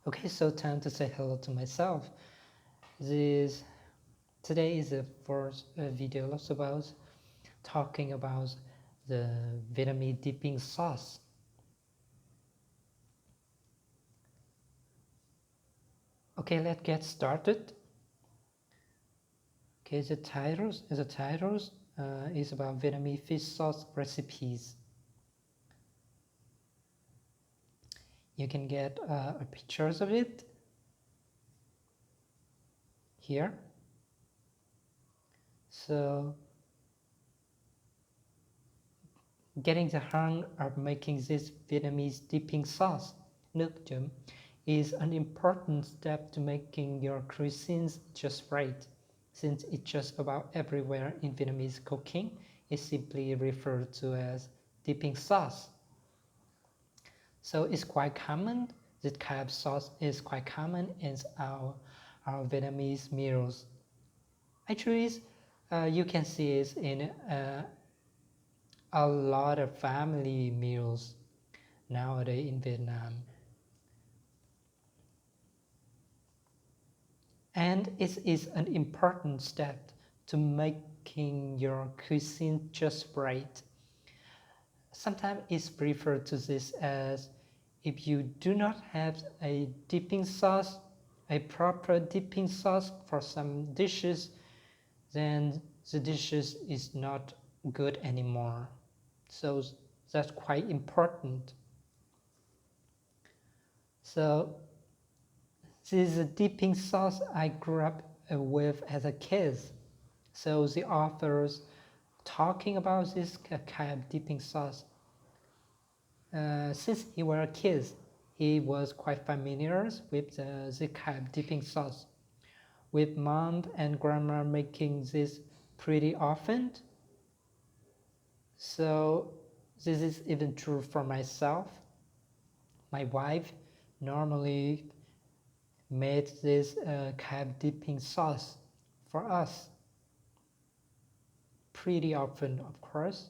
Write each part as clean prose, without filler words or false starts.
Okay, so time to say hello to myself. Today is the first video about talking about the Vietnamese dipping sauce. Okay, let's get started. Okay, the titles is about Vietnamese fish sauce recipes. You can get pictures of it here. So getting the hang of making this Vietnamese dipping sauce, nước chấm, is an important step to making your cuisines just right. Since it's just about everywhere in Vietnamese cooking, it's simply referred to as dipping sauce. So it's quite common. This kind of sauce is quite common in our Vietnamese meals. Actually, you can see it in a lot of family meals nowadays in Vietnam. And it is an important step to making your cuisine just right. Sometimes it's referred to this as if you do not have a dipping sauce, a proper dipping sauce for some dishes, then the dishes is not good anymore. So that's quite important. So this is a dipping sauce I grew up with as a kid. So the authors talking about this kind of dipping sauce. Since he was a kid, he was quite familiar with the kind of dipping sauce, with mom and grandma making this pretty often. So this is even true for myself. My wife normally made this kind of dipping sauce for us pretty often, of course.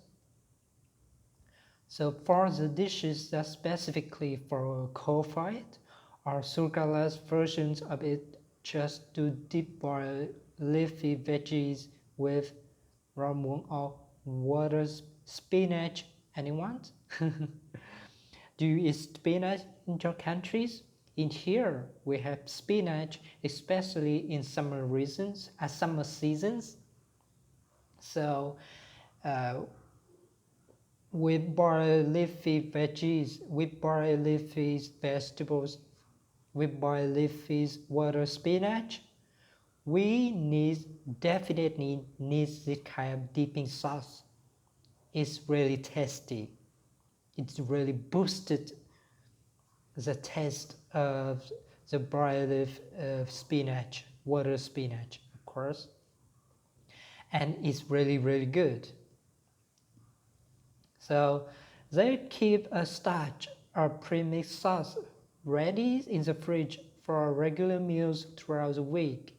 So for the dishes that specifically for coal-fired or sugarless versions of it, just do deep boil leafy veggies with raw muống or water spinach. Anyone? Do you eat spinach in your countries? In here, we have spinach, especially in summer seasons. So we boil leafy veggies, we boil leafy vegetables, we boil leafy water spinach. We definitely need this kind of dipping sauce. It's really tasty. It's really boosted the taste of the boiled spinach, water spinach, of course. And it's really, really good. So they keep a starch or pre-mixed sauce ready in the fridge for regular meals throughout the week.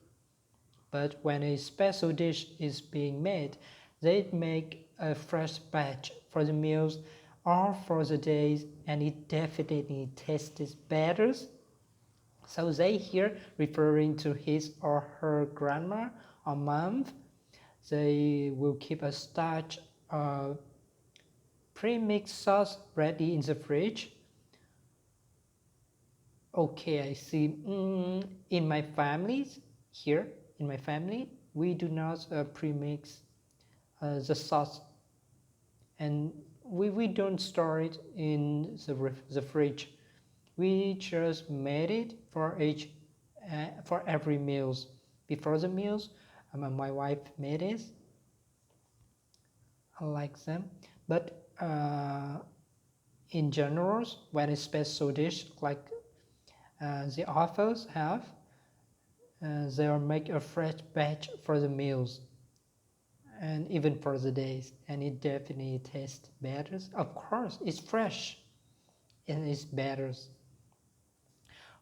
But when a special dish is being made, they make a fresh batch for the meals or for the days, and it definitely tastes better. So they here referring to his or her grandma or mom. They will keep a starch pre-mixed sauce ready in the fridge. Okay, I see. In my family, we do not pre-mix the sauce, and we don't store it in the fridge. We just made it for every meals. Before the meals, my wife made it. I like them, but in general, when it's special dish like the authors have, they will make a fresh batch for the meals and even for the days, and it definitely tastes better. Of course, it's fresh and it's better.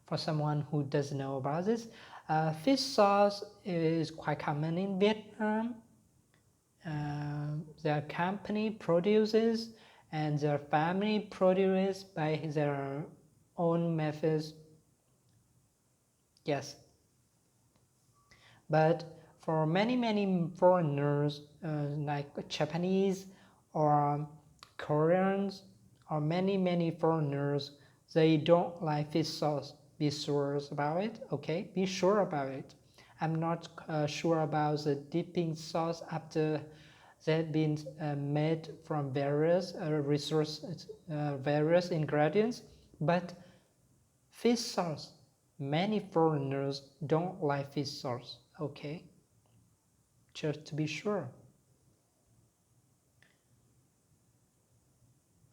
For someone who doesn't know about this, fish sauce is quite common in Vietnam. Their company produces and their family produces by their own methods. Yes, but for many foreigners like Japanese or Koreans or many foreigners, they don't like fish sauce. Be sure about it, okay? Be sure about it. I'm not sure about the dipping sauce after they've been made from various ingredients, but fish sauce. Many foreigners don't like fish sauce, okay? Just to be sure.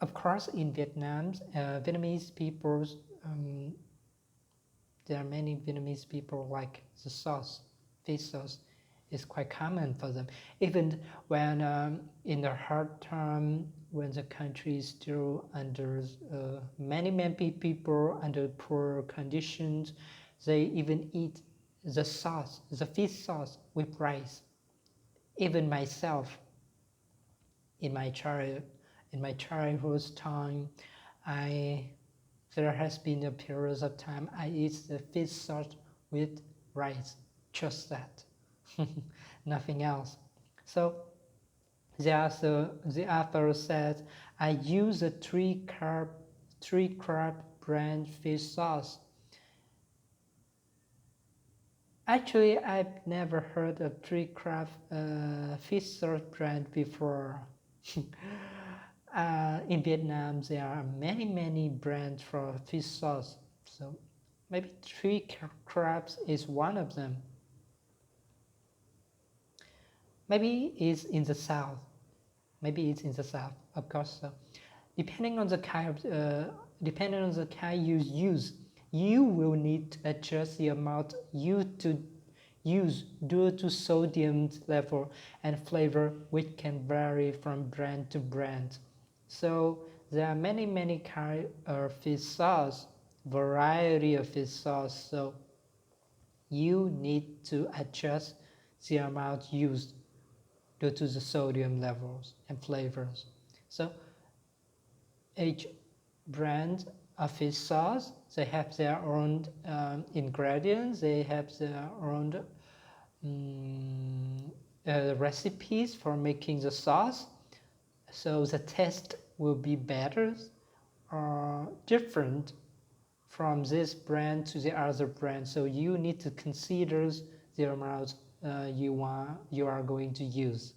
Of course, in Vietnam, Vietnamese people, there are many Vietnamese people like the sauce, fish sauce is quite common for them. Even when in the hard time, when the country is still under many people under poor conditions, they even eat the sauce, the fish sauce with rice. Even myself, in my childhood time, there has been a period of time I eat the fish sauce with rice, just that, nothing else. So the author said, I use a three crab brand fish sauce. Actually, I've never heard of three crab fish sauce brand before. In Vietnam, there are many brands for fish sauce. So maybe three crabs is one of them. Maybe it's in the south. Maybe it's in the south, of course. So depending on the kind you use, you will need to adjust the amount you to use due to sodium level and flavor, which can vary from brand to brand. So there are many kind of fish sauce, variety of fish sauce. So you need to adjust the amount used due to the sodium levels and flavors. So each brand of fish sauce, they have their own ingredients, they have their own recipes for making the sauce, so the taste will be better or different from this brand to the other brand. So you need to consider the amount you are going to use.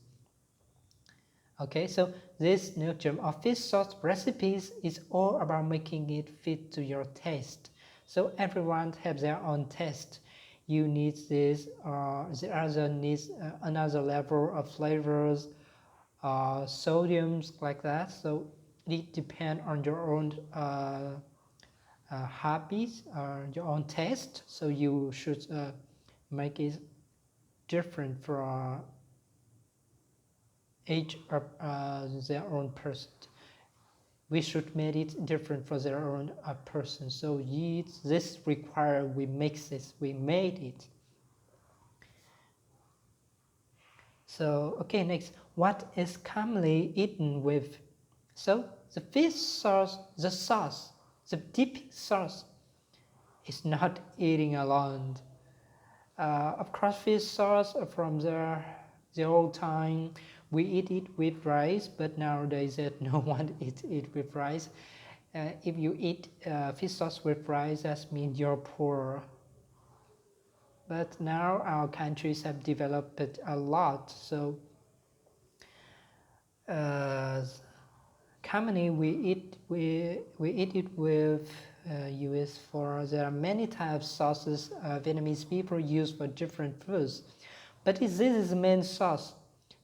Okay, so this new term of fish sauce recipes is all about making it fit to your taste. So everyone has their own taste. You need this, or the other needs another level of flavors, sodiums like that. So it depends on your own habits or your own taste. So you should make it different for each of their own person. We should make it different for their own person. So this requires we mix this, we made it. So okay, next, what is commonly eaten with? So the fish sauce, the dipping sauce is not eating alone. Of course, fish sauce from the old time, we eat it with rice, but nowadays no one eats it with rice. If you eat fish sauce with rice, that means you're poor. But now our countries have developed it a lot, so commonly we eat it with US for there are many types of sauces Vietnamese people use for different foods, but this is the main sauce,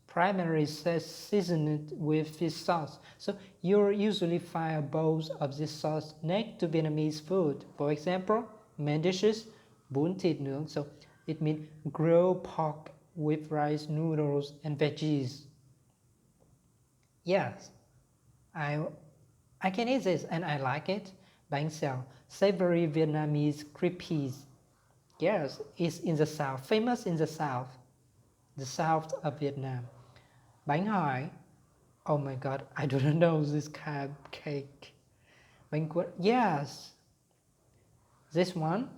primarily seasoned with fish sauce. So you'll usually find bowls of this sauce next to Vietnamese food. For example, main dishes, bún thịt nướng. So it means grilled pork with rice, noodles, and veggies. Yes, I can eat this and I like it. Bánh xèo, savory Vietnamese crepes. Yes, it's in the south, famous in the south of Vietnam. Bánh hỏi, oh my god, I don't know this kind of cake. Bánh quất, yes, this one.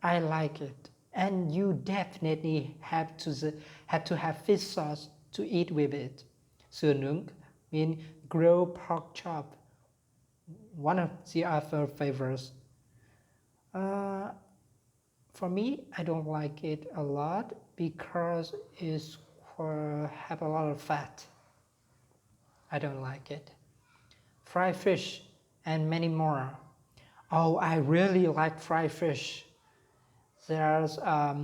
I like it. And you definitely have to have fish sauce to eat with it. Sườn nướng mean grilled pork chop, one of the other favorites. Uh, for me, I don't like it a lot because it's have a lot of fat. I don't like it. Fried fish and many more. Oh, I really like fried fish. There's a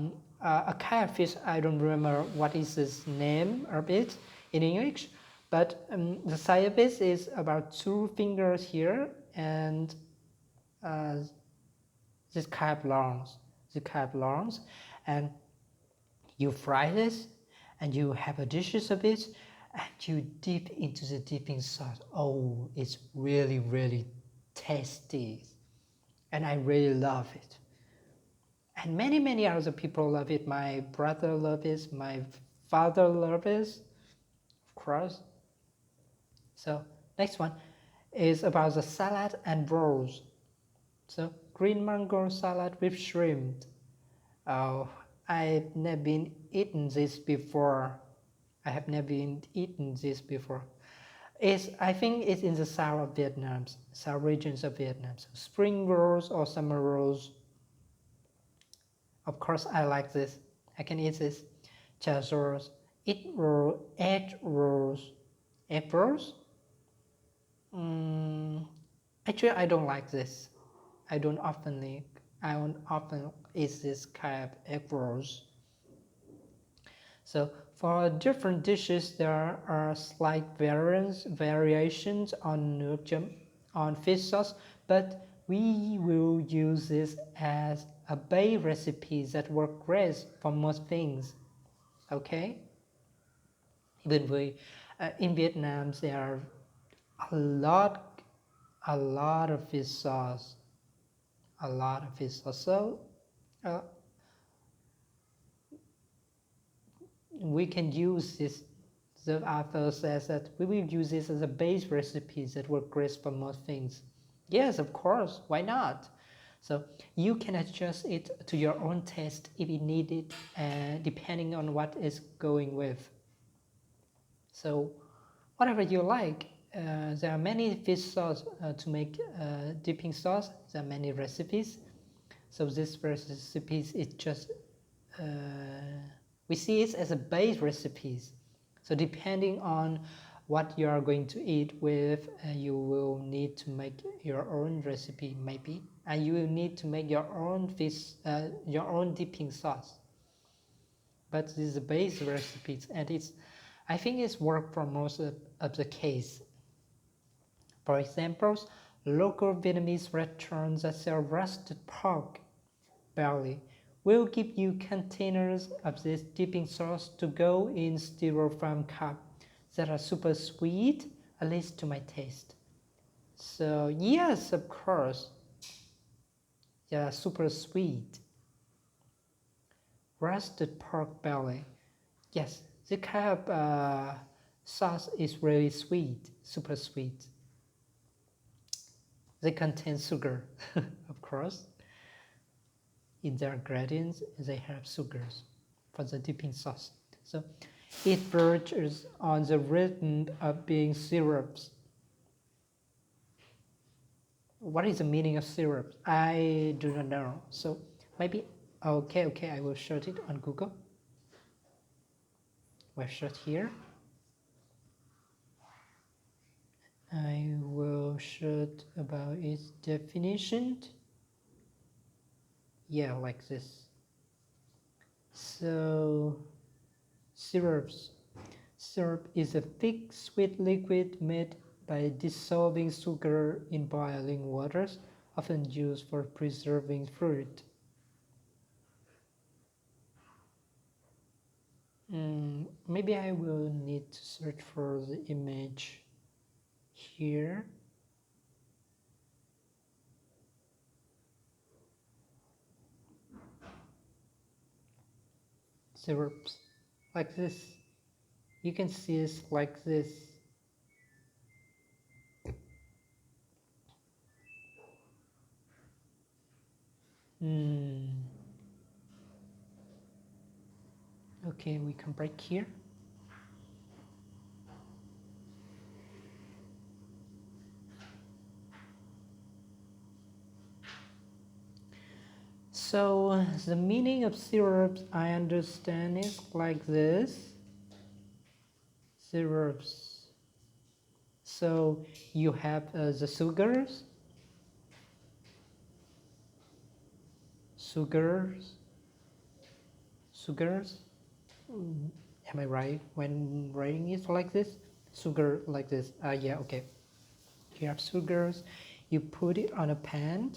kind of fish, I don't remember what is its name of it in English, but the size of it is about 2 fingers here and uh, this kind of longs, and you fry this and you have a dishes of it and you dip into the dipping sauce. Oh, it's really, really tasty and I really love it. And many other people love it. My brother loves it, my father loves it, of course. So next one is about the salad and rolls. So green mango salad with shrimp. Oh, I've never been eaten this before. I have never been eaten this before. I think it's in the south of Vietnam, south regions of Vietnam. So spring rolls or summer rolls. Of course, I like this. I can eat this. Chas rolls, egg rolls, egg rolls. Actually, I don't like this. I don't often eat this kind of egg rolls. So for different dishes, there are slight variations on nước chấm, on fish sauce, but we will use this as a base recipe that works great for most things. Okay. Even in Vietnam, there are a lot, a lot of fish sauce, So uh, we can use this. The author says that we will use this as a base recipe that works great for most things. Yes, of course. Why not? So you can adjust it to your own taste if you need it, depending on what is going with. So whatever you like. There are many fish sauce to make dipping sauce. There are many recipes. So this recipes is just we see it as a base recipes. So depending on what you are going to eat with, you will need to make your own recipe maybe, and you will need to make your own your own dipping sauce. But this is a base recipes, and I think it's work for most of the case. For example, local Vietnamese restaurants that sell roasted pork belly will give you containers of this dipping sauce to go in styrofoam cup that are super sweet, at least to my taste. So yes, of course, they are super sweet. Roasted pork belly. Yes, the kind of sauce is really sweet, super sweet. They contain sugar, of course. In their ingredients, they have sugars for the dipping sauce. So it verges on the rhythm of being syrups. What is the meaning of syrups? I do not know. So maybe, okay, I will search it on Google. We'll search here. I will search about its definition. Yeah, like this. So syrups. Syrup is a thick, sweet liquid made by dissolving sugar in boiling waters, often used for preserving fruit. Maybe I will need to search for the image here. Syrups like this. You can see it like this. Okay, we can break here. So the meaning of syrups I understand is like this. Syrups. So you have the sugars, sugars. Am I right when writing it like this? Sugar like this. Yeah, okay. You have sugars. You put it on a pan,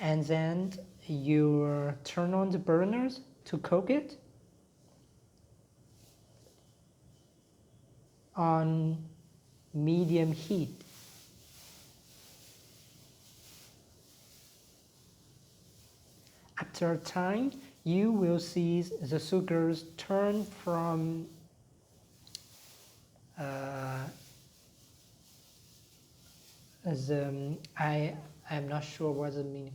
and then you turn on the burners to cook it on medium heat. After a time, you will see the sugars turn from I'm not sure what the meaning.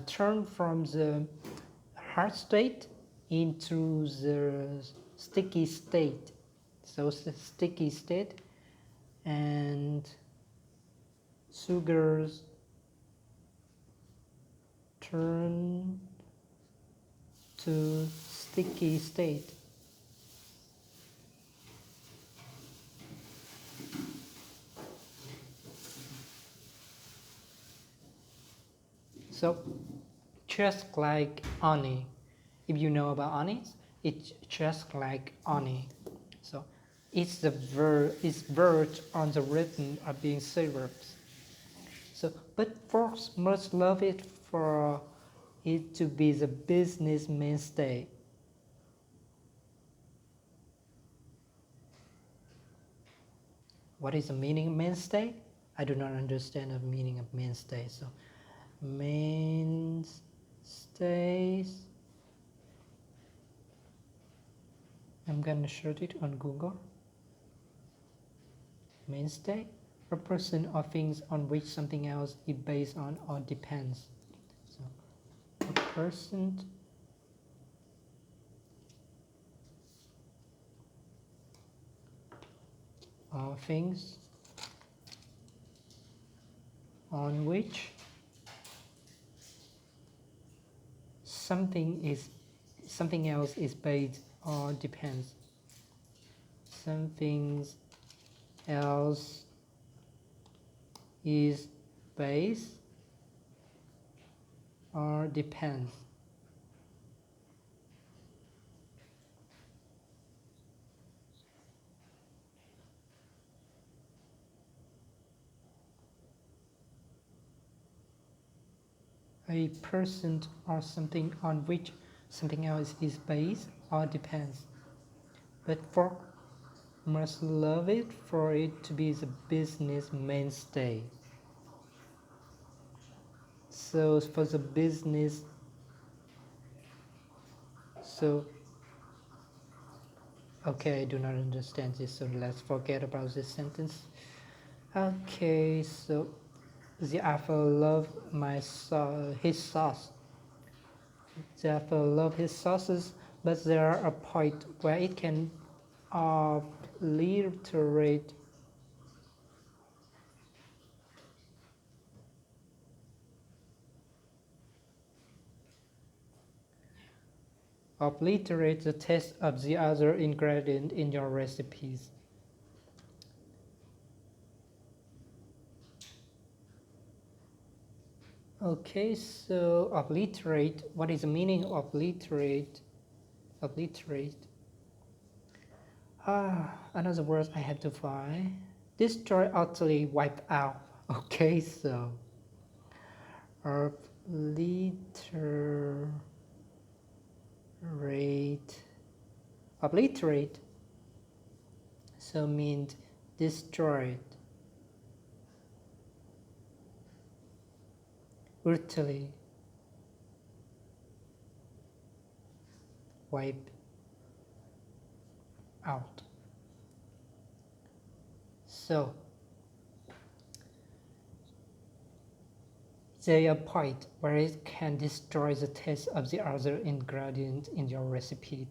Turn from the hard state into the sticky state. So the sticky state, and sugars turn to sticky state. So just like honey, if you know about honey, it's just like honey. So it's verge on the rhythm of being syrups. So, but folks must love it for it to be the business mainstay. What is the meaning of mainstay? I do not understand the meaning of mainstay. So, mainstays. I'm gonna search it on Google. Mainstay, a person or things on which something else is based on or depends. So, a person or things on which something else is based or depends. Something else is based or depends. A person or something on which something else is based or depends. But folk must love it for it to be the business mainstay. So for the business, so okay, I do not understand this, so let's forget about this sentence. Okay, so the author love his sauce. The author love his sauces, but there are a point where it can obliterate the taste of the other ingredient in your recipes. Okay, so obliterate. What is the meaning of obliterate? Obliterate. Another word I had to find. Destroy, utterly, wipe out. Okay, so obliterate. So means destroyed. Utterly, wipe out. So there a point where it can destroy the taste of the other ingredient in your recipe?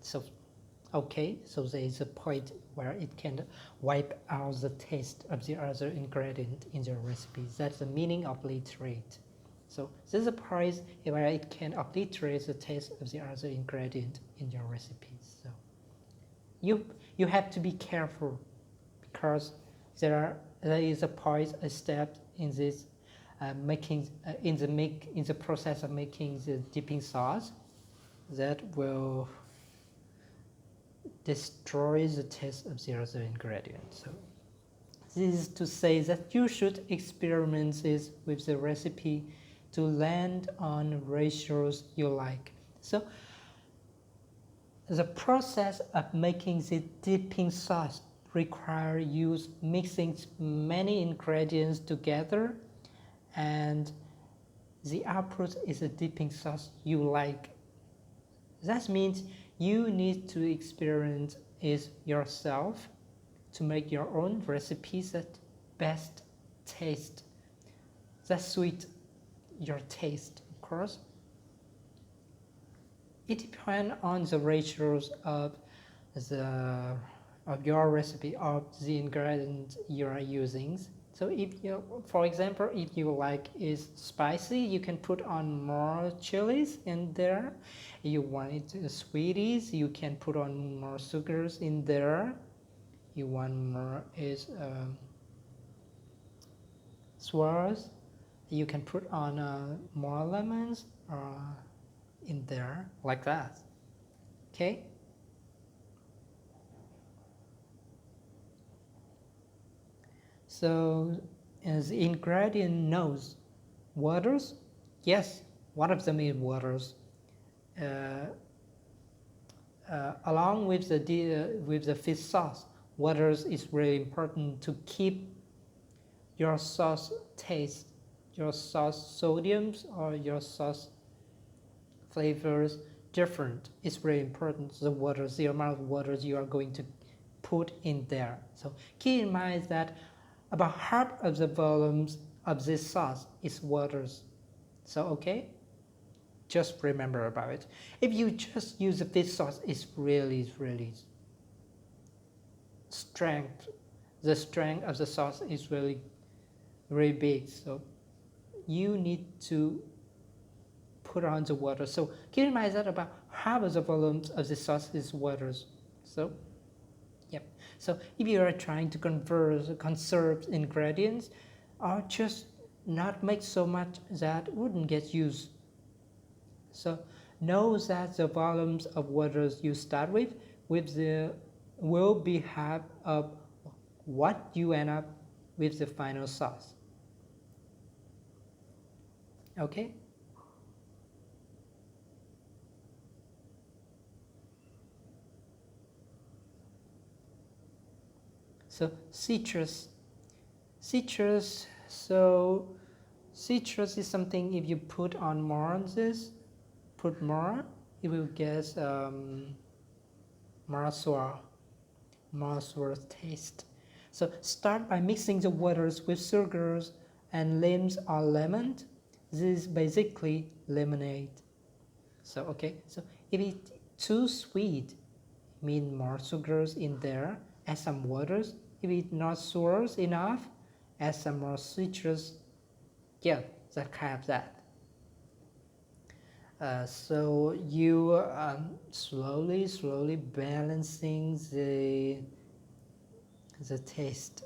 So, okay, so there is a point where it can wipe out the taste of the other ingredient in your recipe. That's the meaning of obliterate. So this is a point where it can obliterate the taste of the other ingredient in your recipes. So you have to be careful, because there is a step in this making in the process of making the dipping sauce that will destroy the taste of the other ingredient. So this is to say that you should experiment this with the recipe to land on ratios you like. So the process of making the dipping sauce requires you mixing many ingredients together, and the output is a dipping sauce you like. That means you need to experiment it yourself to make your own recipes that best taste, that suit your taste, of course. It depends on the ratios of your recipe, of the ingredients you are using. So if you, for example, if you like is spicy, you can put on more chilies in there. You want it sweeties, you can put on more sugars in there. You want more is sours, you can put on more lemons in there, like that. Okay. So as the ingredient knows waters, yes, one of them is waters. Along with the fish sauce, waters is really important to keep your sauce taste, your sauce sodiums or your sauce flavors different. It's really important. The waters, the amount of waters you are going to put in there. So keep in mind that about half of the volumes of this sauce is waters. So okay, just remember about it. If you just use the fish sauce, it's really strength. The strength of the sauce is really big. So you need to put on the water. So keep in mind that about half of the volumes of the sauce is waters. So yep. So if you are trying to conserve ingredients, or just not make so much that wouldn't get used. So know that the volumes of waters you start with will be half of what you end up with the final sauce. Okay? So citrus. So citrus is something if you put on more on this, put more, it will get more sour taste. So start by mixing the waters with sugars and limes or lemon. This is basically lemonade. So okay, so if it's too sweet, mean more sugars in there, add some waters. If it's not sour enough, add some more citrus. Yeah, that kind of that. So you slowly balancing the taste.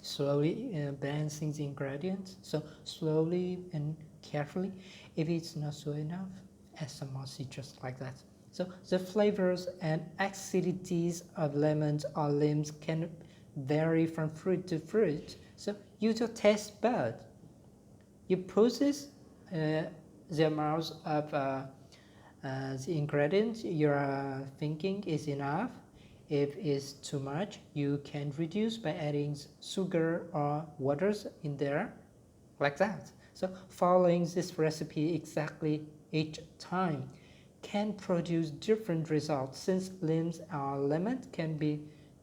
Slowly balancing the ingredients. So slowly and carefully. If it's not so enough, add some more citrus, like that. So the flavors and acidities of lemons or limes can vary from fruit to fruit. So use your taste bud. You process the amount of the ingredients you're thinking is enough. If it's too much, you can reduce by adding sugar or waters in there, like that. So following this recipe exactly each time can produce different results, since limes or lemon can be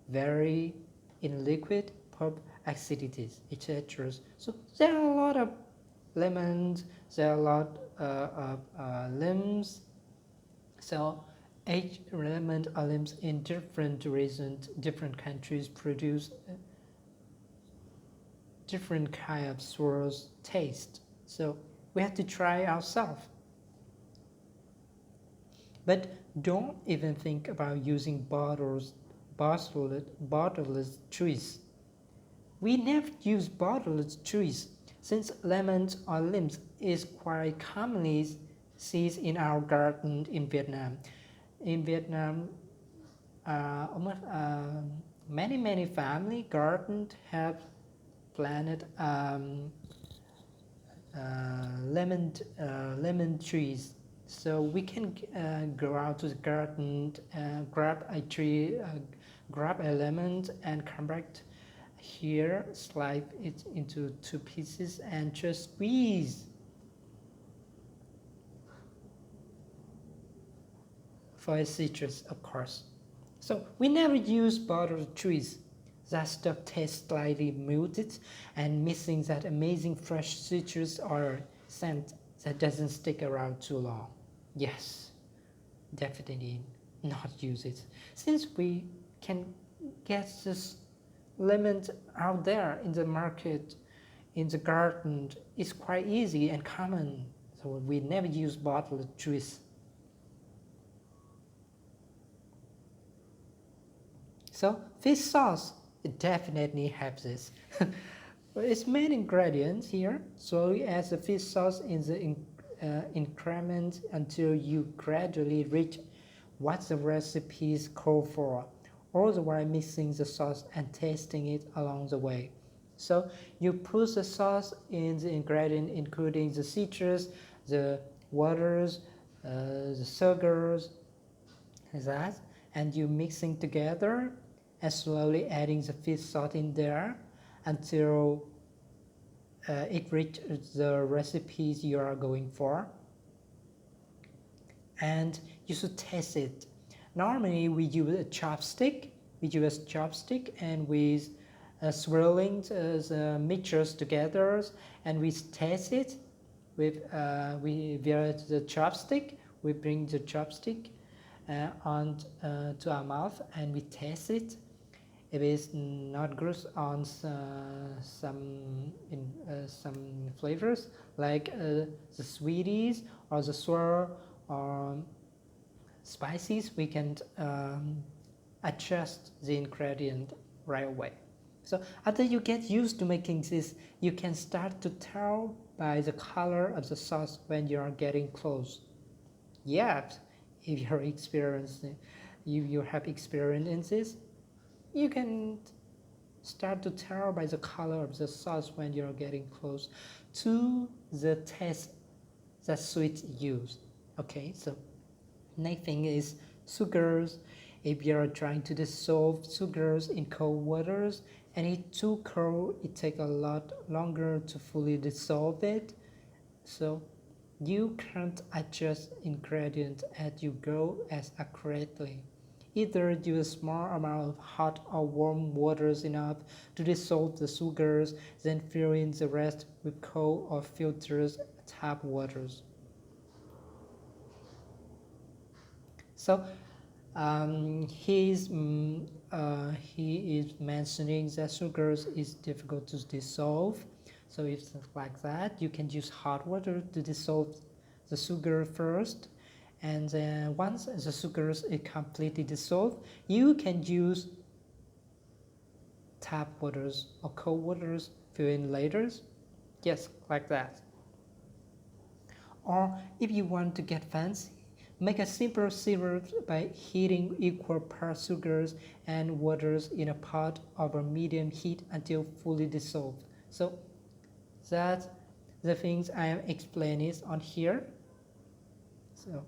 very in liquid pulp acidities, etc. So there are a lot of lemons, there are a lot of limbs. So each element or limbs in different regions, different countries produce different kind of source taste. So we have to try ourselves. But don't even think about using bottled juice. We never use bottled juice since lemons or limes is quite commonly seen in our garden in Vietnam. In Vietnam, almost many family gardens have planted lemon trees, so we can go out to the garden, grab a tree, grab a lemon, and come back here, slice it into 2 pieces, and just squeeze for a citrus, of course. So we never use bottled juice. That stuff tastes slightly muted and missing that amazing fresh citrus or scent that doesn't stick around too long. Yes, definitely not use it. Since we can get this lemon out there in the market, in the garden, it's quite easy and common. So we never use bottled juice. So fish sauce, it definitely has this. Its main ingredients here, slowly add the fish sauce in the increment until you gradually reach what the recipes call for, all the while mixing the sauce and tasting it along the way. So you put the sauce in the ingredient including the citrus, the waters, the sugars, that, and you mixing together and slowly adding the fish sauce in there until it reaches the recipes you are going for, and you should taste it. Normally we use a chopstick, and with swirling the mixtures together, and we taste it with via the chopstick. We bring the chopstick on to our mouth and we taste it. It is not good on some flavors like the sweeties or the sour or spices. We can adjust the ingredient right away. So after you get used to making this, you can start to tell by the color of the sauce when you are getting close. Yet, if you're experiencing, you have experience in this, you can start to tell by the color of the sauce when you're getting close to the taste that sweet use. Okay, so next thing is sugars. If you're trying to dissolve sugars in cold waters and it's too cold, it takes a lot longer to fully dissolve it. So you can't adjust ingredients as you go as accurately. Either use a small amount of hot or warm waters enough to dissolve the sugars, then fill in the rest with cold or filtered tap waters. So he is mentioning that sugars is difficult to dissolve. So if it's like that, you can use hot water to dissolve the sugar first, and then once the sugars is completely dissolved, you can use tap waters or cold waters fill in later. Yes, like that. Or if you want to get fancy, make a simple syrup by heating equal parts sugars and waters in a pot over medium heat until fully dissolved. So that's the things I am explaining on here. So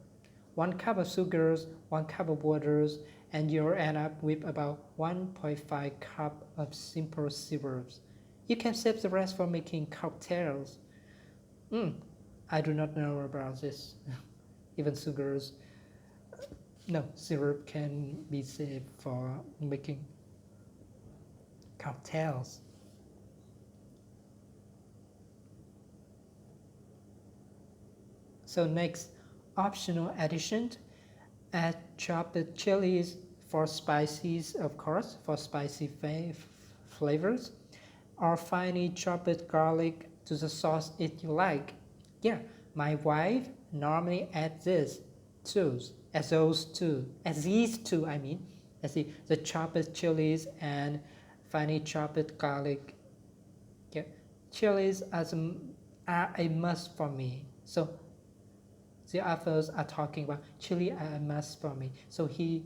1 cup of sugars, 1 cup of waters, and you'll end up with about 1.5 cup of simple syrups. You can save the rest for making cocktails. I do not know about this. Even sugars, no, syrup can be saved for making cocktails. So next, optional addition, add chopped chilies for spices, of course, for spicy flavors, or finely chopped garlic to the sauce if you like. Yeah, my wife normally adds this too, as these two, I mean, as the chopped chilies and finely chopped garlic. Yeah, chilies are a must for me. So the others are talking about chili are a must for me. So he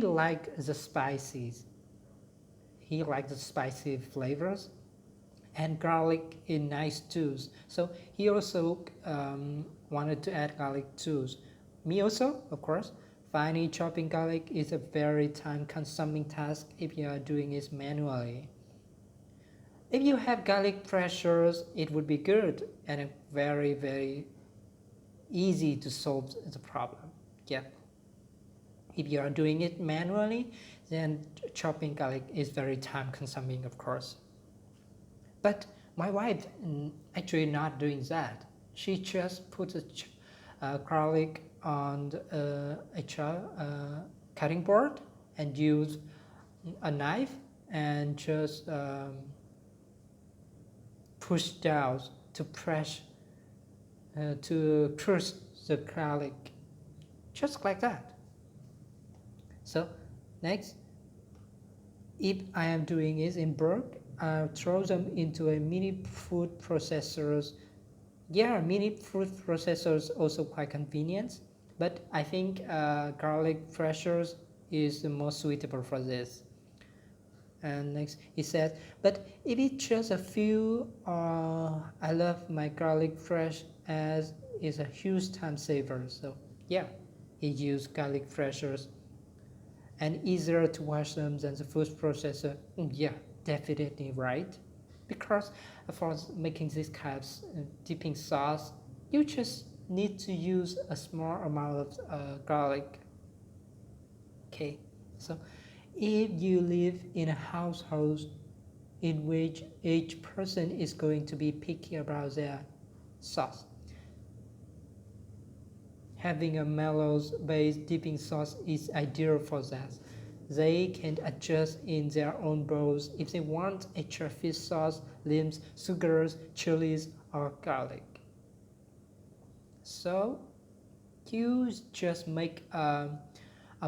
like the spices. He likes the spicy flavors, and garlic is nice too. So he also wanted to add garlic too. Me also, of course. Finally, chopping garlic is a very time-consuming task if you are doing it manually. If you have garlic pressures, it would be good and very, very easy to solve the problem. Yeah. If you are doing it manually, then chopping garlic is very time consuming, of course. But my wife actually not doing that. She just puts garlic on a cutting board and use a knife and just push down to press to crush the garlic, just like that. So next, if I am doing it in bulk, I'll throw them into a mini food processors. Yeah, mini food processors also quite convenient, but I think garlic pressures is the most suitable for this. And next, he said, but if it's just a few, I love my garlic fresh as is a huge time saver. So yeah, he used garlic freshers and easier to wash them than the food processor. Yeah, definitely right. Because for making this kind of dipping sauce, you just need to use a small amount of garlic. Okay, so if you live in a household in which each person is going to be picky about their sauce, having a mallow-based dipping sauce is ideal for that. They can adjust in their own bowls if they want extra fish sauce, limes, sugars, chilies, or garlic. So you just make a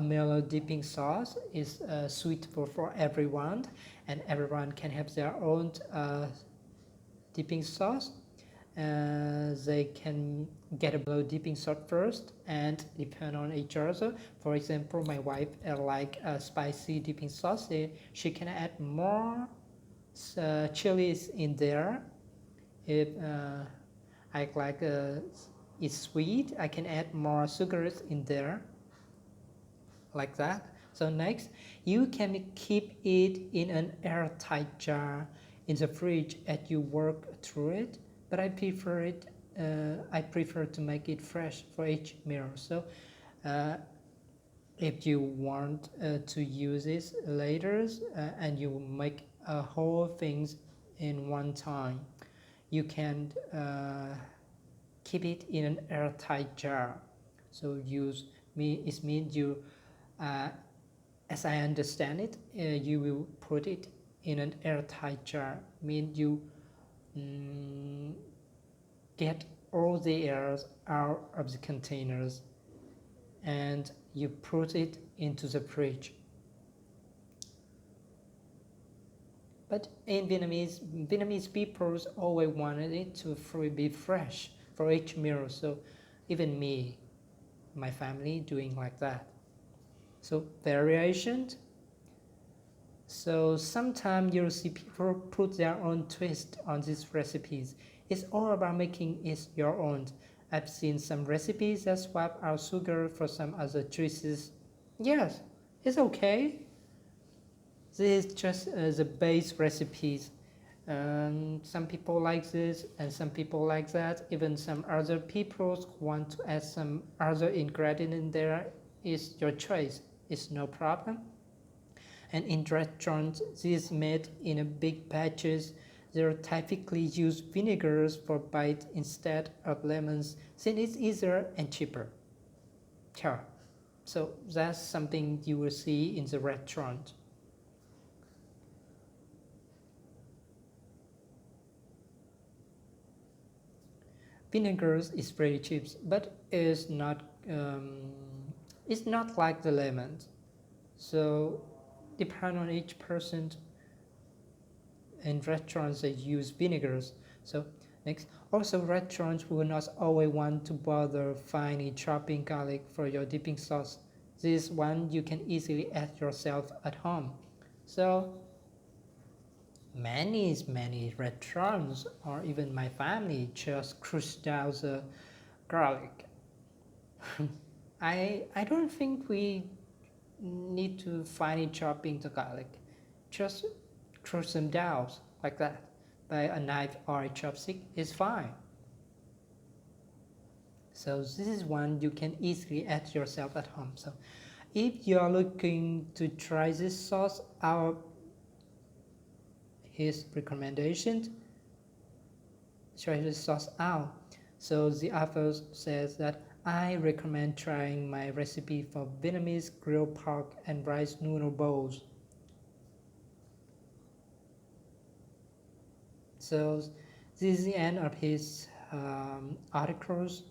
mellow dipping sauce is suitable for everyone, and everyone can have their own dipping sauce. They can get a mellow dipping sauce first and depend on each other. For example, my wife like a spicy dipping sauce. She can add more chilies in there. If I like it's sweet, I can add more sugars in there, like that. So next, you can keep it in an airtight jar in the fridge as you work through it. But I prefer to make it fresh for each meal. So if you want to use this later and you make a whole things in one time, you can keep it in an airtight jar. So it means you, as I understand it, you will put it in an airtight jar. Means you get all the air out of the containers and you put it into the fridge. But in Vietnamese people always wanted it to be fresh for each meal. So even me, my family doing like that. So variations. So sometimes you'll see people put their own twist on these recipes. It's all about making it your own. I've seen some recipes that swap out sugar for some other choices. Yes, it's okay. This is just the base recipes. Some people like this and some people like that. Even some other people want to add some other ingredient in there. It's your choice. It's no problem. And in restaurants, this is made in a big batches. They typically use vinegars for bite instead of lemons since it's easier and cheaper. Sure. So that's something you will see in the restaurant. Vinegars is very cheap, but um, it's not like the lemons. So depending on each person, in restaurants they use vinegars. So next, also restaurants will not always want to bother finding chopping garlic for your dipping sauce. This one you can easily add yourself at home. So many restaurants or even my family just crush down the garlic. I don't think we need to find chopping the garlic. Just crush them down like that by a knife or a chopstick is fine. So this is one you can easily add yourself at home. So if you are looking to try this sauce out, his recommendation, try this sauce out. So the author says that I recommend trying my recipe for Vietnamese grilled pork and rice noodle bowls. So this is the end of his articles.